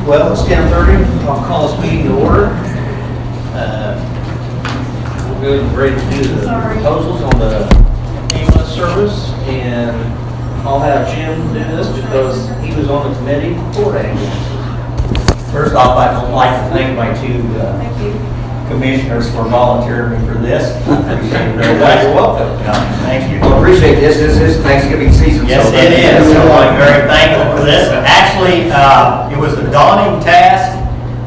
Well, it's 10:30. I'll call this meeting to order. We'll go and ready to do the proposals on the ambulance service, and I'll have Jim do this because he was on the committee for ambulances. First off, I'd like to thank my two commissioners for volunteering me for this. I appreciate it very much. You're welcome. Thank you. Well, appreciate this. This is Thanksgiving season. Yes, so it is. So I'm very thankful for this. Actually, it was a daunting task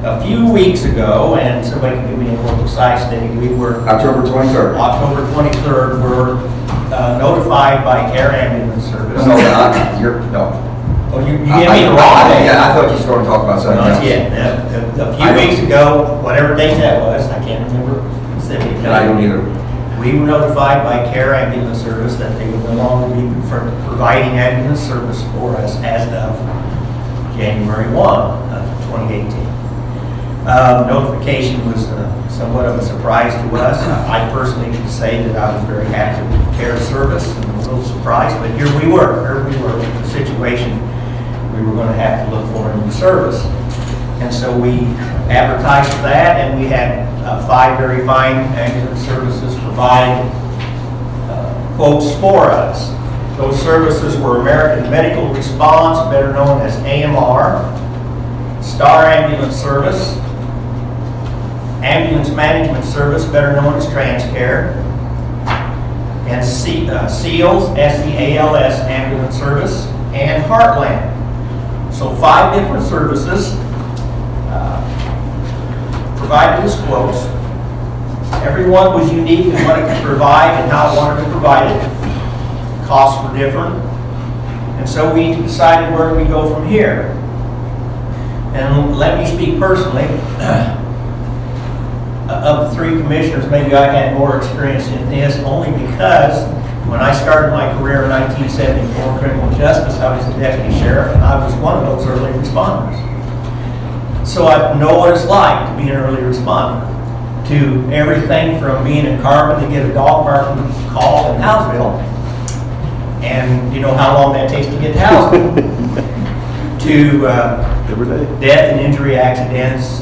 a few weeks ago, and somebody can give me a more precise date. We were October 23rd. October 23rd. We're notified by Air Ambulance Service. No. Oh, you gave me the wrong date. Yeah, I thought you were going to talk about something else. Not yet. A few weeks ago, whatever date that was, I can't remember specifically. And I don't either. We were notified by Care Ambulance Service that they would no longer be providing ambulance service for us as of January 1 of 2018. Notification was somewhat of a surprise to us. I personally should say that I was very happy with Care Service and a little surprised, but here we were with the situation. We were going to have to look for a new service. And so we advertised for that, and we had 5 very fine ambulance services provide quotes for us. Those services were American Medical Response, better known as AMR, Star Ambulance Service, Ambulance Management Service, better known as TransCare, and SEALS, S-E-A-L-S Ambulance Service, and Heartland. So 5 different services provided us quotes. Everyone was unique in what it could provide and how it wanted to provide it. Costs were different. And so we decided where do we go from here. And let me speak personally. Of the 3 commissioners, maybe I had more experience in this only because when I started my career in 1974 in criminal justice, I was a deputy sheriff and I was one of those early responders. So I know what it's like to be an early responder, to everything from being in Carbon to get a dog barking call in Hounsville, and you know how long that takes to get to Hounsville, to death and injury accidents,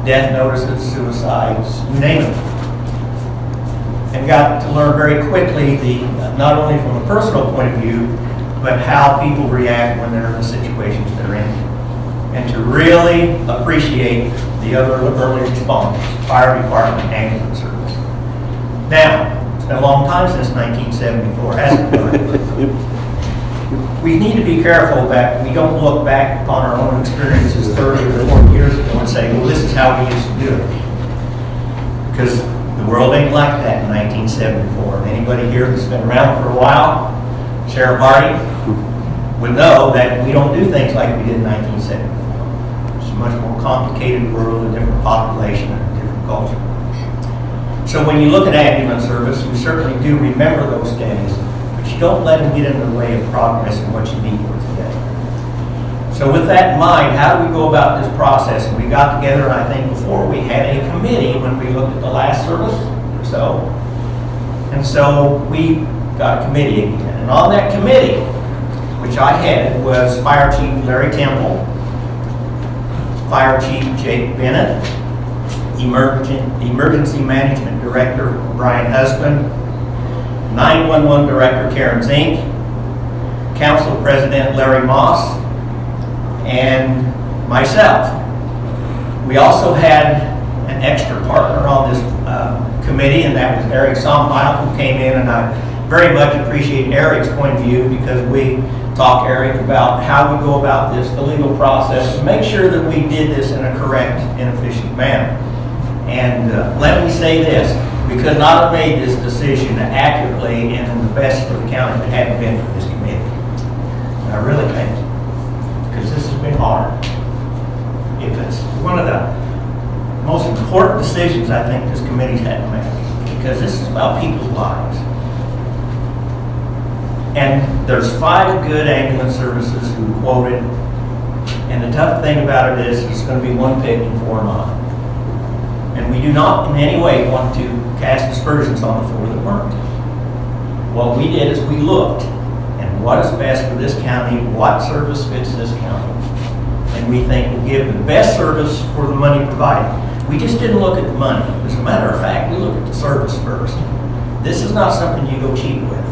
death notices, suicides, you name it. And got to learn very quickly not only from a personal point of view, but how people react when they're in the situations they're in. And to really appreciate the other early responders, fire department, ambulance service. Now, it's been a long time since 1974, hasn't it? We need to be careful that we don't look back upon our own experiences 30 or 40 years ago and say, well, this is how we used to do it. Because the world ain't like that in 1974. Anybody here that's been around for a while, Sheriff Hardy, would know that we don't do things like we did in 1974. It's a much more complicated world, a different population, and a different culture. So when you look at ambulance service, we certainly do remember those days, but you don't let them get in the way of progress and what you need for today. So with that in mind, how do we go about this process? And we got together, and I think before we had a committee when we looked at the last service or so. And so we got a committee again. And on that committee, which I headed, was Fire Chief Larry Temple, Fire Chief Jake Bennett, Emergency Management Director Brian Husband, 911 Director Karen Zink, Council President Larry Moss, and myself. We also had an extra partner on this committee, and that was Eric Sombile, who came in, and I very much appreciate Eric's point of view because we talked, Eric, about how we go about this, the legal process, to make sure that we did this in a correct and efficient manner. And let me say this, we could not have made this decision accurately and in the best for the county if it hadn't been for this committee. And I really can't, because this has been hard. If it's one of the most important decisions I think this committee's had to make, because this is about people's lives. And there's 5 good ambulance services who quoted, and the tough thing about it is it's going to be 1 picked and 4 not. And we do not in any way want to cast aspersions on the 4 that weren't. What we did is we looked and what is best for this county, what service fits this county. And we think will give the best service for the money provided. We just didn't look at the money. As a matter of fact, we looked at the service first. This is not something you go cheap with.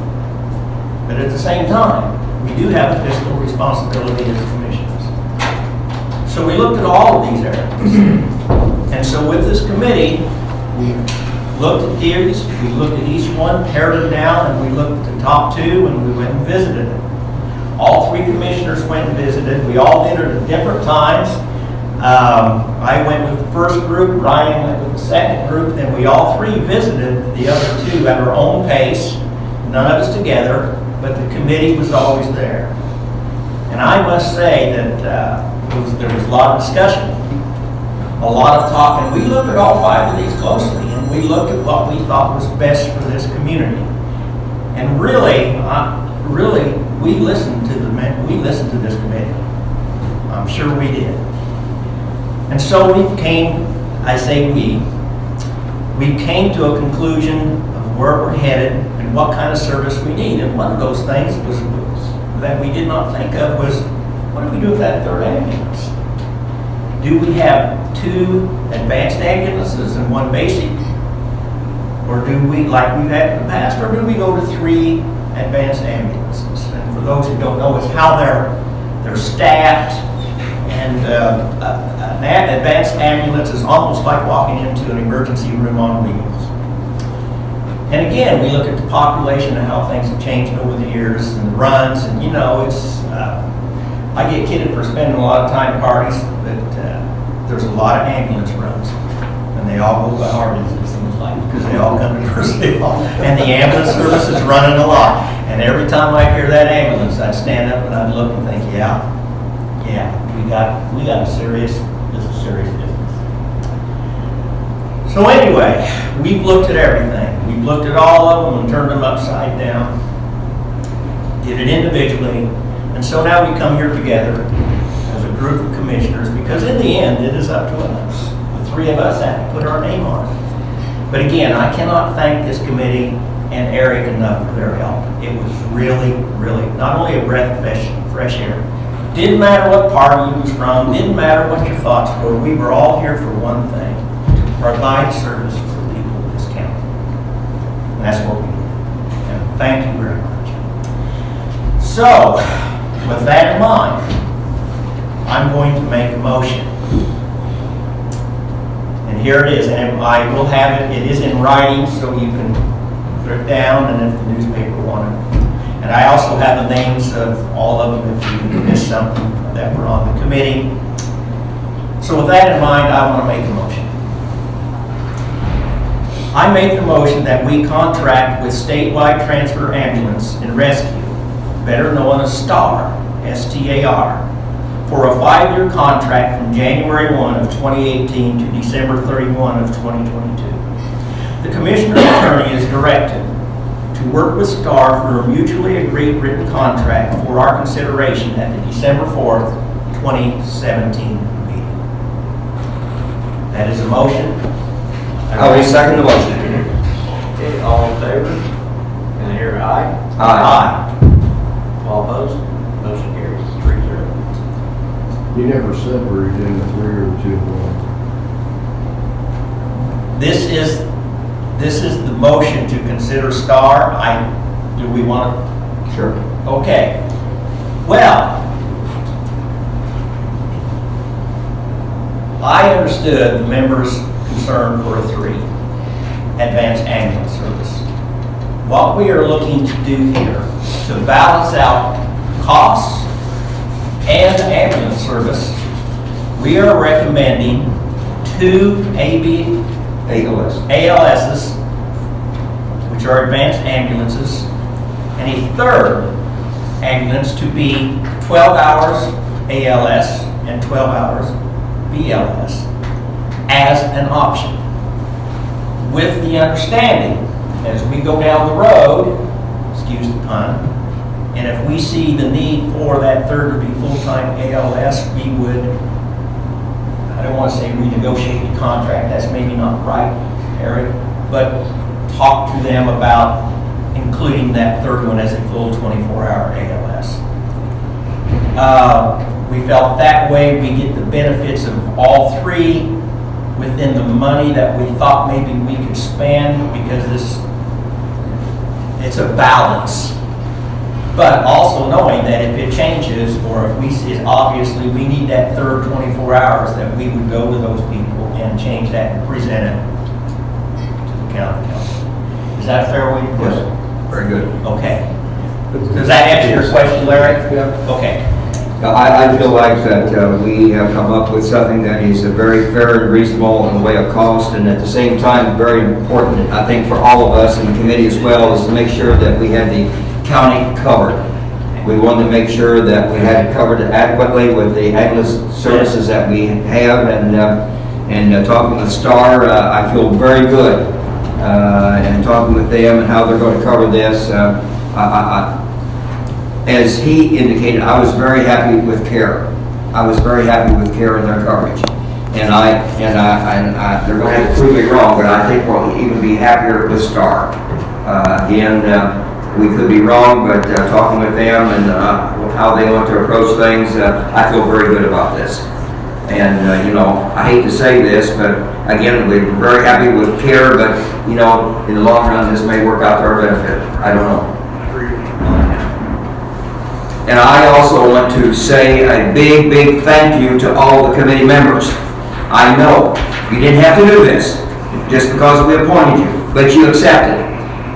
But at the same time, we do have a fiscal responsibility as commissioners. So we looked at all of these areas. And so with this committee, we looked at these, we looked at each one, pared them down, and we looked at the top two, and we went and visited them. All three commissioners went and visited. We all did it at different times. I went with the first group, Ryan went with the second group, then we all three visited the other two at our own pace, none of us together, but the committee was always there. And I must say that there was a lot of discussion, a lot of talk, and we looked at all five of these closely, and we looked at what we thought was best for this community. And really, we listened to this committee. I'm sure we did. And so we came to a conclusion of where we're headed and what kind of service we need. And one of those things was that we did not think of was, what do we do with that third ambulance? Do we have 2 advanced ambulances and 1 basic? Or do we, like we've had in the past, or do we go to 3 advanced ambulances? And for those who don't know, it's how they're staffed. And an advanced ambulance is almost like walking into an emergency room on wheels. And again, we look at the population and how things have changed over the years and the runs. And you know, I get kidded for spending a lot of time at parties, but there's a lot of ambulance runs. And they all go by Hardee's, it seems like, because they all come to City Hall. And the ambulance service is running a lot. And every time I hear that ambulance, I'd stand up and I'd look and think, yeah, we got a serious business. So anyway, we've looked at everything. We've looked at all of them and turned them upside down. Did it individually. And so now we come here together as a group of commissioners, because in the end, it is up to us. The 3 of us have to put our name on it. But again, I cannot thank this committee and Eric enough for their help. It was really, not only a breath of fresh air. Didn't matter what party you was from, didn't matter what your thoughts were. We were all here for one thing, to provide service for the people of this county. And that's what we did. And thank you very much. So, with that in mind, I'm going to make a motion. And here it is, and I will have it, it is in writing, so you can put it down, and if the newspaper wanted it. And I also have the names of all of them if you missed something that were on the committee. So with that in mind, I want to make a motion. I make the motion that we contract with Statewide Transfer Ambulance and Rescue, better known as STAR, S-T-A-R, for a 5-year contract from January 1 of 2018 to December 31 of 2022. The Commissioner's Attorney is directed to work with STAR for a mutually agreed written contract for our consideration at the December 4th, 2017 meeting. That is a motion. I will second the motion. Okay, all in favor? Can I hear aye? Aye. All opposed? Motion carries 3-0. You never said were you doing the 3 or the 2-1. This is the motion to consider STAR. Do we want to? Sure. Okay. Well, I understood the members' concern for a 3 advanced ambulance service. What we are looking to do here to balance out costs and ambulance service, we are recommending 2 ALSs, which are advanced ambulances, and a 3rd ambulance to be 12 hours ALS and 12 hours BLS as an option, with the understanding as we go down the road, excuse the pun, and if we see the need for that 3rd to be full-time ALS, we would, I don't want to say renegotiate the contract, that's maybe not right, Eric, but talk to them about including that 3rd one as a full 24-hour ALS. We felt that way we get the benefits of all three within the money that we thought maybe we could spend, because it's a balance. But also knowing that if it changes, or if we see, obviously we need that third 24 hours, that we would go to those people and change that and present it to the county council. Is that a fair way to put it? Very good. Okay. Does that answer your question, Larry? Yeah. Okay. I feel like that we have come up with something that is very fair and reasonable in the way of cost, and at the same time, very important, I think, for all of us in the committee as well, is to make sure that we have the county covered. We wanted to make sure that we had it covered adequately with the ambulance services that we have, and talking with Star, I feel very good, and talking with them and how they're going to cover this. As he indicated, I was very happy with CARE. I was very happy with CARE and their coverage. And they're going to have to prove me wrong, but I think we'll even be happier with STAR. Again, we could be wrong, but talking with them and how they want to approach things, I feel very good about this. And, I hate to say this, but again, we're very happy with CARE, but, in the long run, this may work out to our benefit. I don't know. And I also want to say a big, big thank you to all the committee members. I know you didn't have to do this just because we appointed you, but you accepted.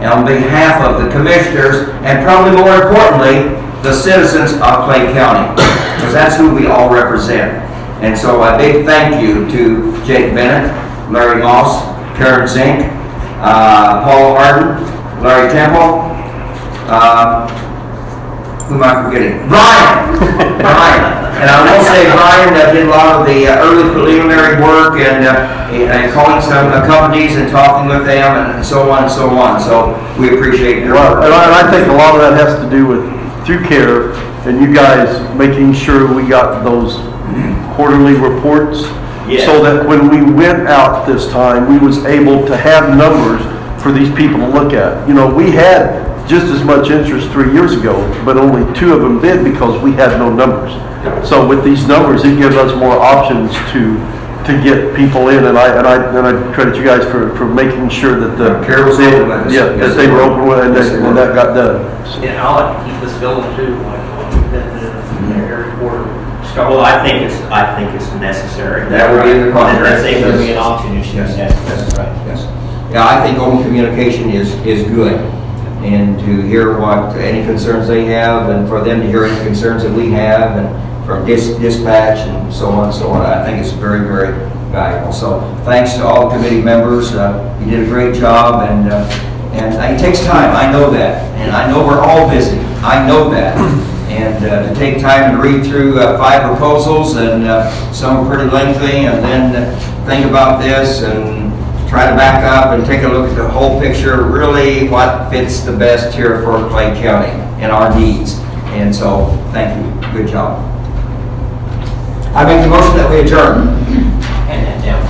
And on behalf of the commissioners, and probably more importantly, the citizens of Clay County, because that's who we all represent. And so a big thank you to Jake Bennett, Larry Moss, Karen Zink, Paul Harden, Larry Temple, who am I forgetting? Brian! Brian. And I will say Brian did a lot of the early preliminary work and calling some companies and talking with them and so on and so on. So we appreciate your work. And I think a lot of that has to do with through CARE and you guys making sure we got those quarterly reports. Yeah. So that when we went out this time, we was able to have numbers for these people to look at. We had just as much interest 3 years ago, but only 2 of them bid because we had no numbers. So with these numbers, it gives us more options to get people in, and I credit you guys for making sure that the CARE was open with us. yeah, that they were open with, and that got done. And I'll like to keep this building too, like, every quarter. Well, I think it's necessary. That would be in the contract. That's going to be an option issue. Yes. That's right. Yes. Yeah, I think open communication is good. And to hear what, any concerns they have, and for them to hear any concerns that we have, and from dispatch and so on and so on, I think it's very, very valuable. So thanks to all the committee members. You did a great job, and it takes time, I know that. And I know we're all busy, I know that. And to take time and read through 5 proposals, and some are pretty lengthy, and then think about this, and try to back up and take a look at the whole picture, really what fits the best here for Clay County and our needs. And so, thank you. Good job. I make the motion that we adjourn. Hand that down.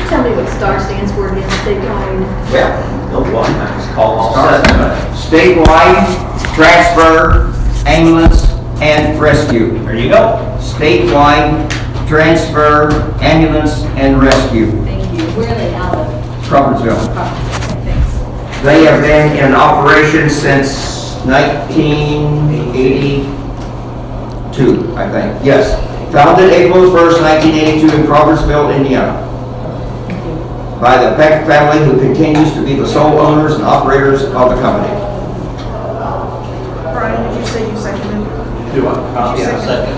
Tell me what STAR stands for again, statewide. Yeah. No, what? It's called all Start. set. Statewide transfer, ambulance, and rescue. There you go. Statewide transfer, ambulance, and rescue. Thank you. Where are they out of? Crawfordsville. Thanks. They have been in operation since 1982, I think. Yes. Founded April 1st, 1982 in Crawfordsville, Indiana. By the Peck family, who continues to be the sole owners and operators of the company. Brian, did you say you seconded? Do I? Yeah, second.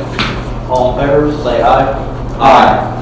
All in favor, say aye. Aye.